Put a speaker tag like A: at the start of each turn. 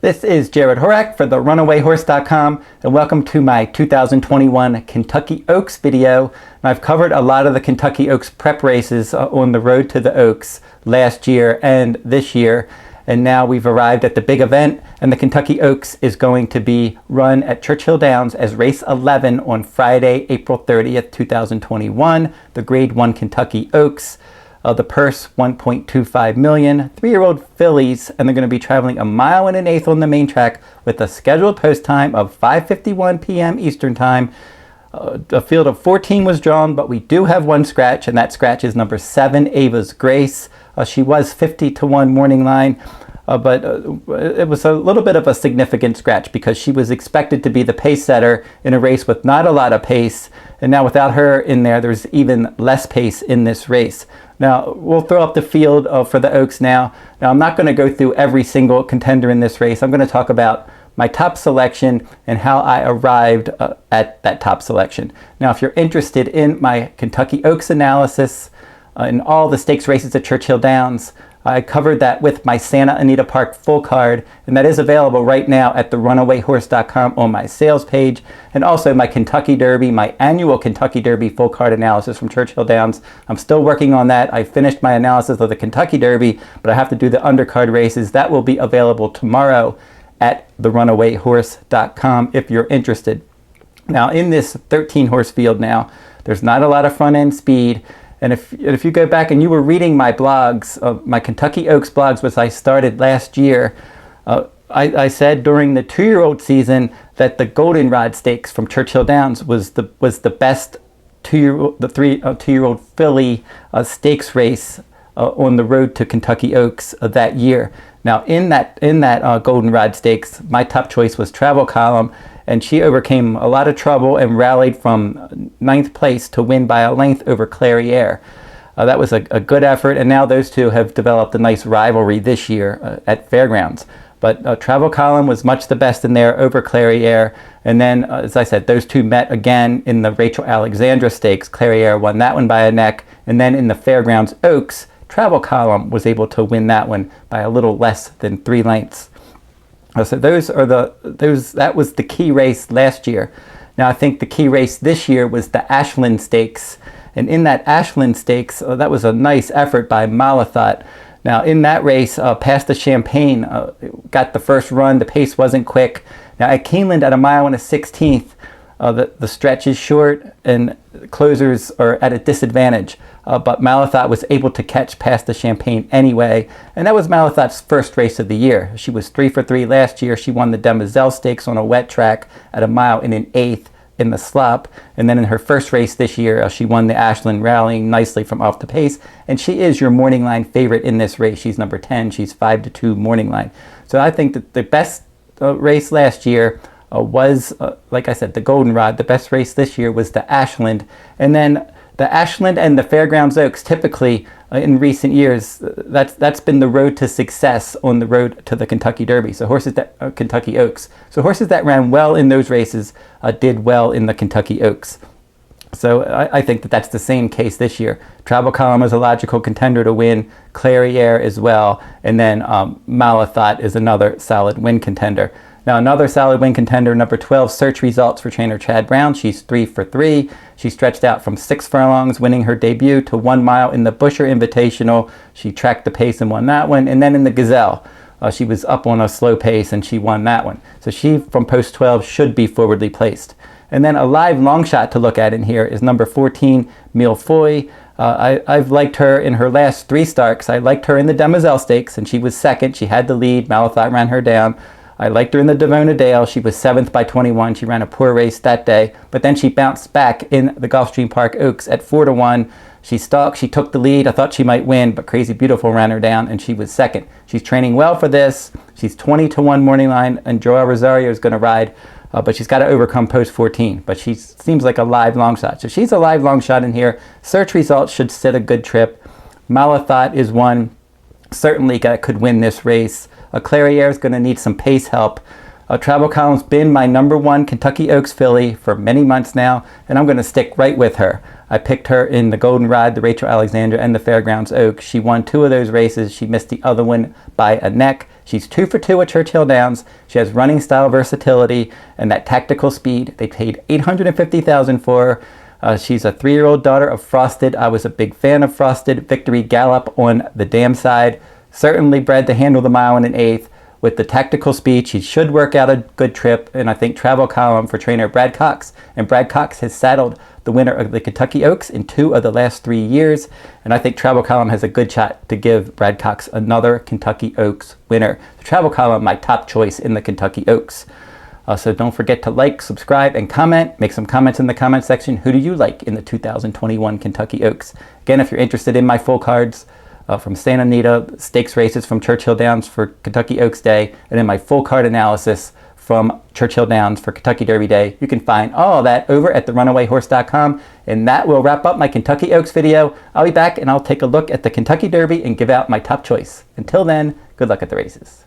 A: This is Jarrod Horak for the runawayhorse.com, and welcome to my 2021 Kentucky Oaks video. I've covered a lot of the Kentucky Oaks prep races on the road to the Oaks last year and this year, and now we've arrived at the big event, and the Kentucky Oaks is going to be run at Churchill Downs as race 11 on Friday, April 30th, 2021, the Grade 1 Kentucky Oaks. The purse, $1.25 million, 3-year-old fillies, and they're going to be traveling 1.1 miles on the main track with a scheduled post time of 5:51 p.m. Eastern Time. A field of 14 was drawn, but we do have one scratch, and that scratch is number 7, Ava's Grace. She was 50-1 morning line, but it was a little bit of a significant scratch because she was expected to be the pace setter in a race with not a lot of pace, and now without her in there, there's even less pace in this race. Now, we'll throw up the field for the Oaks now. Now, I'm not going to go through every single contender in this race. I'm going to talk about my top selection and how I arrived at that top selection. Now, if you're interested in my Kentucky Oaks analysis in all the stakes races at Churchill Downs, I covered that with my Santa Anita Park full card, and that is available right now at the runawayhorse.com on my sales page, and also my Kentucky Derby, my annual Kentucky Derby full card analysis from Churchill Downs. I'm still working on that. I finished my analysis of the Kentucky Derby, but I have to do the undercard races. That will be available tomorrow at the runawayhorse.com if you're interested. Now, in this 13-horse field now, there's not a lot of front-end speed. And if you go back and you were reading my blogs, my Kentucky Oaks blogs, which I started last year, I said during the 2-year-old season that the Goldenrod Stakes from Churchill Downs was the best two-year-old filly stakes race on the road to Kentucky Oaks that year. Now in that Goldenrod Stakes, my top choice was Travel Column, and she overcame a lot of trouble and rallied from 9th place to win by a length over Clairiere. That was a good effort, and now those two have developed a nice rivalry this year at Fairgrounds. But Travel Column was much the best in there over Clairiere, and then, as I said, those two met again in the Rachel Alexandra Stakes. Clairiere won that one by a neck, and then in the Fairgrounds Oaks, Travel Column was able to win that one by a little less than 3 lengths. So that was the key race last year. Now I think the key race this year was the Ashland Stakes, and in that Ashland Stakes, that was a nice effort by Malathaat. Now in that race, Past the Champagne got the first run. The pace wasn't quick. Now at Keeneland at 1.1 miles, the stretch is short and closers are at a disadvantage. But Malathaat was able to catch Past the Champagne anyway, and that was Malathaat's first race of the year. She was 3 for 3 last year. She won the Demoiselle Stakes on a wet track at 1 mile and 1/8 in the slop, and then in her first race this year, she won the Ashland, rallying nicely from off the pace, and she is your morning line favorite in this race. She's number 10. She's 5-2 morning line. So I think that the best race last year was, like I said, the Goldenrod. The best race this year was the Ashland, and then the Ashland and the Fairgrounds Oaks, typically in recent years, that's been the road to success on the road to the Kentucky Derby. So horses that Kentucky Oaks. So horses that ran well in those races did well in the Kentucky Oaks. So I think that that's the same case this year. Travel Column is a logical contender to win. Clairiere as well, and then Malathaat is another solid win contender. Now another solid win contender, number 12, Search Results for trainer Chad Brown. She's 3 for 3. She stretched out from 6 furlongs, winning her debut, to 1 mile in the Busher Invitational. She tracked the pace and won that one. And then in the Gazelle, she was up on a slow pace and she won that one. So she, from post 12, should be forwardly placed. And then a live long shot to look at in here is number 14, Milfoy. I've liked her in her last 3 starts. I liked her in the Demoiselle Stakes, and she was second. She had the lead. Malathaat ran her down. I liked her in the Devona Dale. She was 7th by 21. She ran a poor race that day, but then she bounced back in the Gulfstream Park Oaks at 4-1. She stalked, she took the lead. I thought she might win, but Crazy Beautiful ran her down, and she was second. She's training well for this. She's 20-1 morning line, and Joel Rosario is going to ride, but she's got to overcome post 14. But she seems like a live long shot. So she's a live long shot in here. Search Results should sit a good trip. Malathaat is one certainly could win this race. Clairiere is going to need some pace help. Travel Column's been my number 1 Kentucky Oaks filly for many months now, and I'm going to stick right with her. I picked her in the Goldenrod, the Rachel Alexandra, and the Fairgrounds Oaks. She won 2 of those races. She missed the other one by a neck. She's 2 for 2 at Churchill Downs. She has running style versatility and that tactical speed. They paid $850,000 for her. She's a 3-year-old daughter of Frosted. I was a big fan of Frosted. Victory Gallop on the dam side. Certainly bred to handle the mile in an eighth. With the tactical speed, she should work out a good trip. And I think Travel Column for trainer Brad Cox. And Brad Cox has saddled the winner of the Kentucky Oaks in 2 of the last 3 years. And I think Travel Column has a good shot to give Brad Cox another Kentucky Oaks winner. The Travel Column, my top choice in the Kentucky Oaks. So don't forget to like, subscribe, and comment. Make some comments in the comment section. Who do you like in the 2021 Kentucky Oaks? Again, if you're interested in my full cards from Santa Anita, stakes races from Churchill Downs for Kentucky Oaks Day, and then my full card analysis from Churchill Downs for Kentucky Derby Day, you can find all that over at therunawayhorse.com. And that will wrap up my Kentucky Oaks video. I'll be back and I'll take a look at the Kentucky Derby and give out my top choice. Until then, good luck at the races.